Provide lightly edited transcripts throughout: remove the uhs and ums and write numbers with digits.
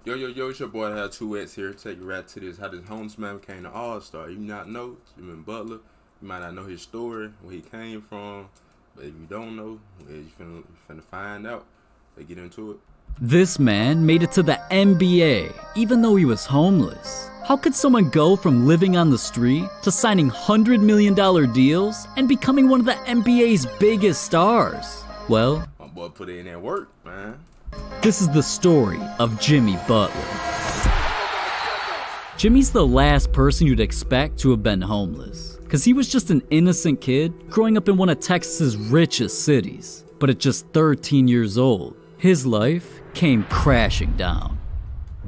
Yo, it's your boy had 2X here. Take you right to this. How this homeless man became an all-star. You not know, Jimmy Butler. You might not know his story, where he came from. But if you don't know, you finna find out. They get into it. This man made it to the NBA, even though he was homeless. How could someone go from living on the street to signing $100 million deals and becoming one of the NBA's biggest stars? Well, My boy put in that work, man. this is the story of Jimmy Butler. Jimmy's the last person you'd expect to have been homeless, because he was just an innocent kid growing up in one of Texas's richest cities. But at just 13 years old, his life came crashing down.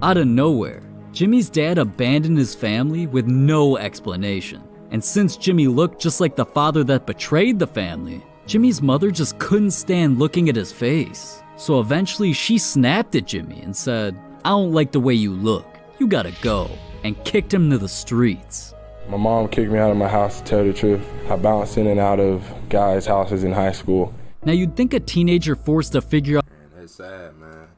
Out of nowhere, Jimmy's dad abandoned his family with no explanation. And since Jimmy looked just like the father that betrayed the family, Jimmy's mother just couldn't stand looking at his face. So eventually she snapped at Jimmy and said, "I don't like the way you look. You gotta go," and kicked him to the streets. My mom kicked me out of my house, to tell the truth. I bounced in and out of guys' houses in high school. Now you'd think a teenager forced to figure out Man, that's sad, man.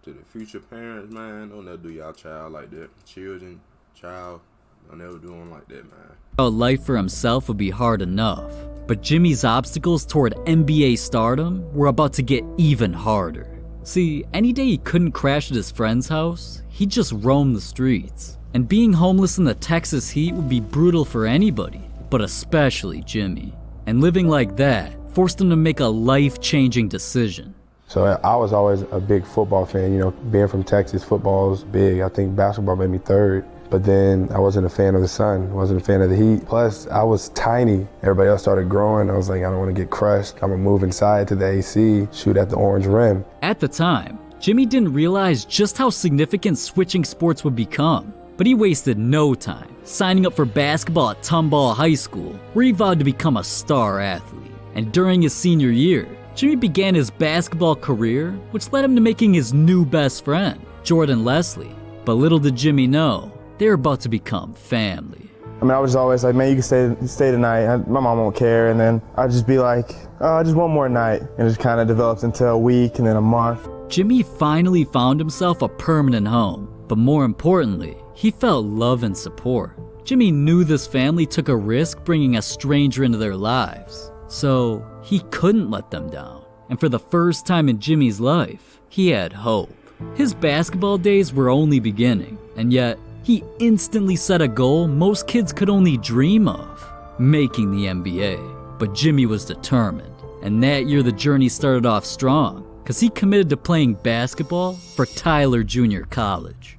To the future parents, man, don't never do y'all child like that. Children, child, don't never do them like that, man. life for himself would be hard enough. But Jimmy's obstacles toward NBA stardom were about to get even harder. See, any day he couldn't crash at his friend's house, he'd just roam the streets. And being homeless in the Texas heat would be brutal for anybody, but especially Jimmy. And living like that forced him to make a life-changing decision. So I was always a big football fan. You know, being from Texas, football is big. I think basketball made me third. But then I wasn't a fan of the sun, wasn't a fan of the heat. Plus, I was tiny. Everybody else started growing. I was like, I don't want to get crushed. I'm gonna move inside to the AC, shoot at the orange rim. At the time, Jimmy didn't realize just how significant switching sports would become. But he wasted no time signing up for basketball at Tomball High School, where he vowed to become a star athlete. And during his senior year, Jimmy began his basketball career, which led him to making his new best friend, Jordan Leslie. But little did Jimmy know, they were about to become family. I mean, I was always like, man, you can stay tonight. My mom won't care. And then I'd just be like, oh, just one more night. And it just kind of develops into a week and then a month. Jimmy finally found himself a permanent home. But more importantly, he felt love and support. Jimmy knew this family took a risk bringing a stranger into their lives. So he couldn't let them down. And for the first time in Jimmy's life, he had hope. His basketball days were only beginning. And yet, he instantly set a goal most kids could only dream of, making the NBA. But Jimmy was determined, and that year the journey started off strong, because he committed to playing basketball for Tyler Junior College.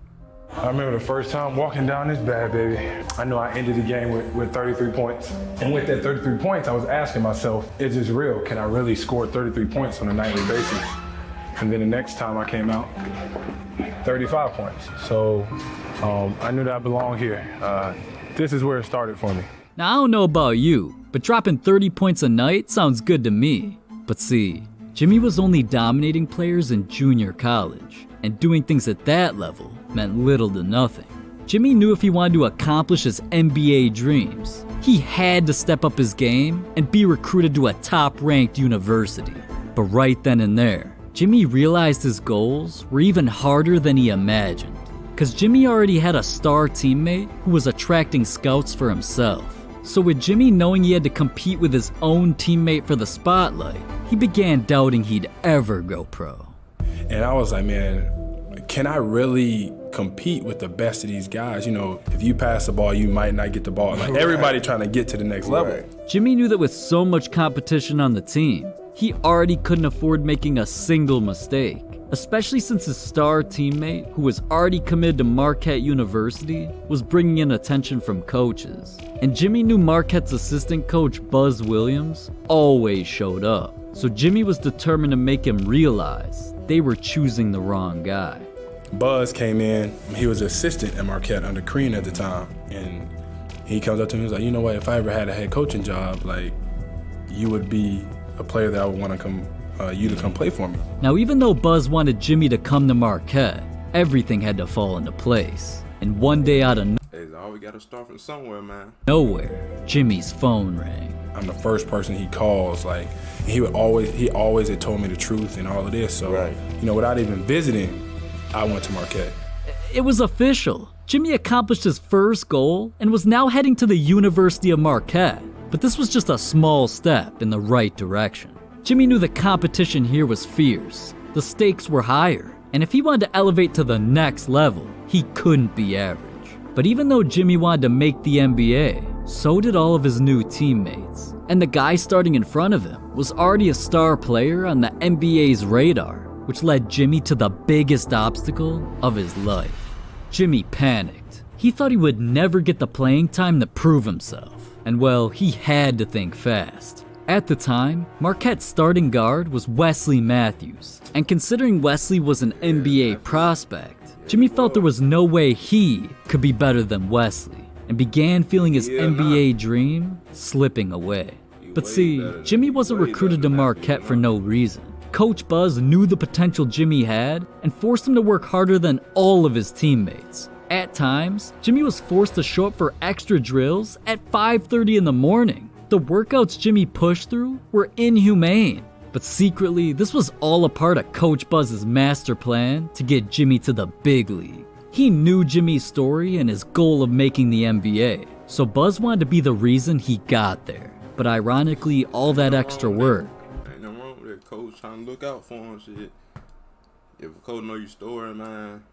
I remember the first time walking down this bad baby. I know I ended the game with 33 points. And with that 33 points, I was asking myself, is this real? Can I really score 33 points on a nightly basis? And then the next time I came out, 35 points. So I knew that I belonged here. This is where it started for me. Now, I don't know about you, but dropping 30 points a night sounds good to me. But see, Jimmy was only dominating players in junior college, and doing things at that level meant little to nothing. Jimmy knew if he wanted to accomplish his NBA dreams, he had to step up his game and be recruited to a top-ranked university. But right then and there, Jimmy realized his goals were even harder than he imagined. Because Jimmy already had a star teammate who was attracting scouts for himself. So with Jimmy knowing he had to compete with his own teammate for the spotlight, he began doubting he'd ever go pro. And I was like, man, can I really compete with the best of these guys? You know, if you pass the ball, you might not get the ball. Like everybody trying to get to the next level. Jimmy knew that with so much competition on the team, he already couldn't afford making a single mistake. Especially since his star teammate, who was already committed to Marquette University, was bringing in attention from coaches. And Jimmy knew Marquette's assistant coach, Buzz Williams, always showed up. So Jimmy was determined to make him realize they were choosing the wrong guy. Buzz came in, he was assistant at Marquette under Crean at the time. And he comes up to me, he was like, you know what, if I ever had a head coaching job, like, you would be a player that I would want to come play for me. Now, even though Buzz wanted Jimmy to come to Marquette, everything had to fall into place. And one day out of We gotta start from somewhere, man. nowhere, Jimmy's phone rang. I'm the first person he calls. Like, he always had told me the truth and all of this. So, you know, without even visiting, I went to Marquette. It was official. Jimmy accomplished his first goal and was now heading to the University of Marquette. But this was just a small step in the right direction. Jimmy knew the competition here was fierce. The stakes were higher. And if he wanted to elevate to the next level, he couldn't be average. But even though Jimmy wanted to make the NBA, so did all of his new teammates. And the guy starting in front of him was already a star player on the NBA's radar, which led Jimmy to the biggest obstacle of his life. Jimmy panicked. He thought he would never get the playing time to prove himself. And well, he had to think fast. At the time, Marquette's starting guard was Wesley Matthews. And considering Wesley was an NBA prospect, Jimmy felt there was no way he could be better than Wesley, and began feeling his NBA dream slipping away. But see, Jimmy wasn't recruited to Marquette for no reason. Coach Buzz knew the potential Jimmy had and forced him to work harder than all of his teammates. At times, Jimmy was forced to show up for extra drills at 5:30 in the morning. The workouts Jimmy pushed through were inhumane. But secretly, this was all a part of Coach Buzz's master plan to get Jimmy to the big league. He knew Jimmy's story and his goal of making the NBA, so Buzz wanted to be the reason he got there. But ironically, all that extra work. Ain't nothing wrong with that. Coach trying to look out for him, shit. If a coach know your story, man,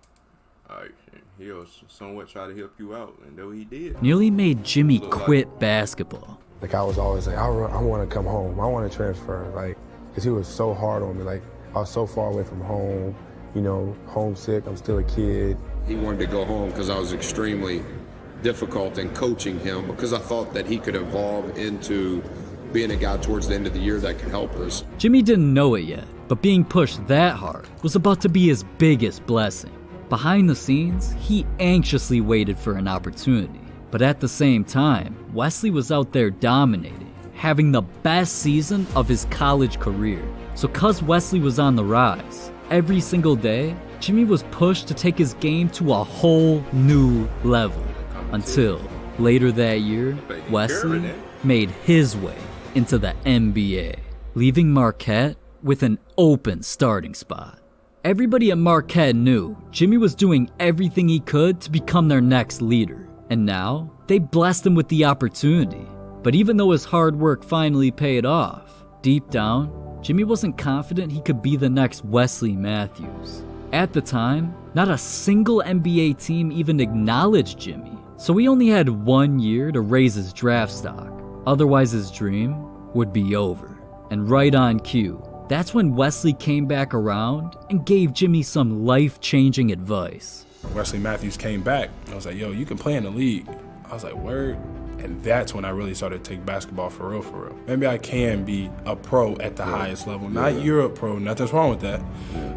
alright, he'll somewhat try to help you out, and that's what he did. Nearly made Jimmy quit basketball. Like I was always like, I want to come home. I want to transfer. Like, because he was so hard on me. Like, I was so far away from home, you know, homesick. I'm still a kid. He wanted to go home because I was extremely difficult in coaching him, because I thought that he could evolve into being a guy towards the end of the year that could help us. Jimmy didn't know it yet, but being pushed that hard was about to be his biggest blessing. Behind the scenes, he anxiously waited for an opportunity. But at the same time, Wesley was out there dominating, having the best season of his college career. So cause Wesley was on the rise, every single day, Jimmy was pushed to take his game to a whole new level. Until, later that year, Wesley made his way into the NBA, leaving Marquette with an open starting spot. Everybody at Marquette knew Jimmy was doing everything he could to become their next leader. And now, they blessed him with the opportunity. But even though his hard work finally paid off, deep down, Jimmy wasn't confident he could be the next Wesley Matthews. At the time, not a single NBA team even acknowledged Jimmy, so he only had 1 year to raise his draft stock. Otherwise his dream would be over. And right on cue, that's when Wesley came back around and gave Jimmy some life-changing advice. Wesley Matthews came back. I was like, yo, you can play in the league. I was like, word. And that's when I really started to take basketball for real, for real. Maybe I can be a pro at the highest level. Not Europe pro, nothing's wrong with that.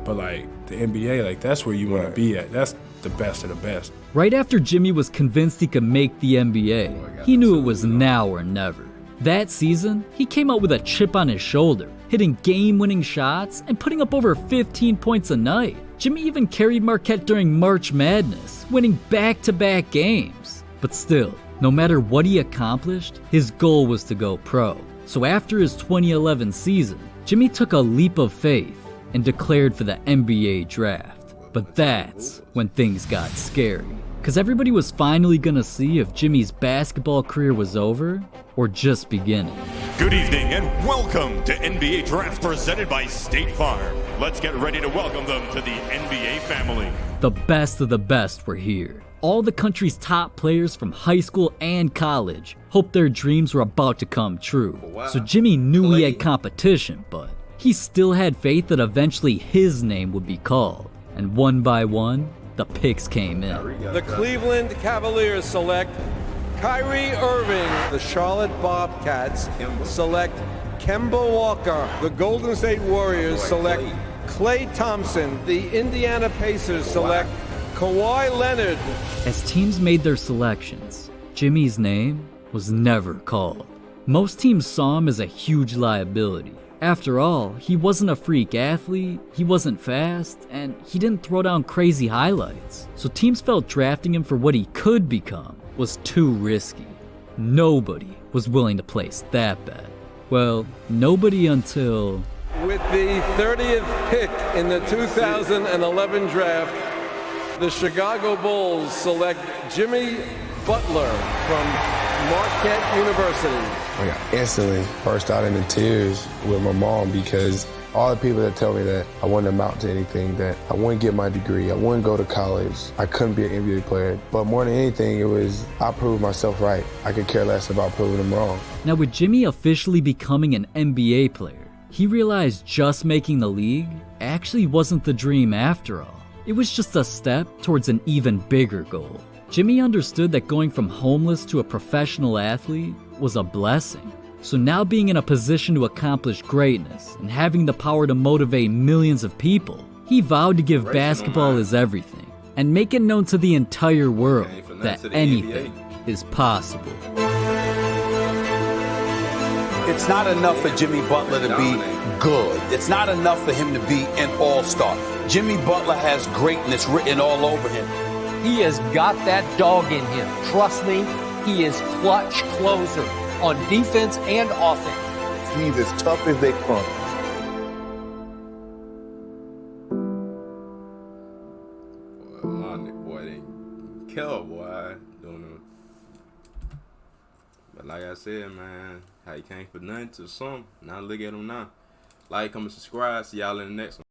But like the NBA, like that's where you want to be at. That's the best of the best. Right after Jimmy was convinced he could make the NBA, he knew it was now or never. That season, he came out with a chip on his shoulder, hitting game-winning shots and putting up over 15 points a night. Jimmy even carried Marquette during March Madness, winning back-to-back games. But still, no matter what he accomplished, his goal was to go pro. So after his 2011 season, Jimmy took a leap of faith and declared for the NBA draft. But that's when things got scary, because everybody was finally gonna see if Jimmy's basketball career was over or just beginning. Good evening and welcome to NBA Draft presented by State Farm. Let's get ready to welcome them to the NBA family. The best of the best were here. All the country's top players from high school and college hoped their dreams were about to come true. So Jimmy knew he had competition, but he still had faith that eventually his name would be called. And one by one, the picks came in. The Cleveland Cavaliers select Kyrie Irving. The Charlotte Bobcats select Kemba Walker. The Golden State Warriors select Klay Thompson. The Indiana Pacers select Kawhi Leonard. As teams made their selections, Jimmy's name was never called. Most teams saw him as a huge liability. After all, he wasn't a freak athlete, he wasn't fast, and he didn't throw down crazy highlights. So teams felt drafting him for what he could become was too risky. Nobody was willing to place that bet. Well, nobody until... With the 30th pick in the 2011 draft, The Chicago Bulls select Jimmy Butler from Marquette University. Like, I instantly burst out into tears with my mom because all the people that tell me that I wouldn't amount to anything, that I wouldn't get my degree, I wouldn't go to college, I couldn't be an NBA player. But more than anything, it was I proved myself right. I could care less about proving them wrong. Now, with Jimmy officially becoming an NBA player, he realized just making the league actually wasn't the dream after all. It was just a step towards an even bigger goal. Jimmy understood that going from homeless to a professional athlete was a blessing. So now being in a position to accomplish greatness and having the power to motivate millions of people, he vowed to give basketball his everything and make it known to the entire world that anything is possible. It's not enough for Jimmy Butler to be good. It's not enough for him to be an all-star. Jimmy Butler has greatness written all over him. He has got that dog in him. Trust me, he is clutch closer on defense and offense. He's as tough as they come. Boy, my boy didn't kill, boy. Don't know. But like I said, man, how he came for nothing to some. Now look at him now. Like, comment, subscribe. See y'all in the next one.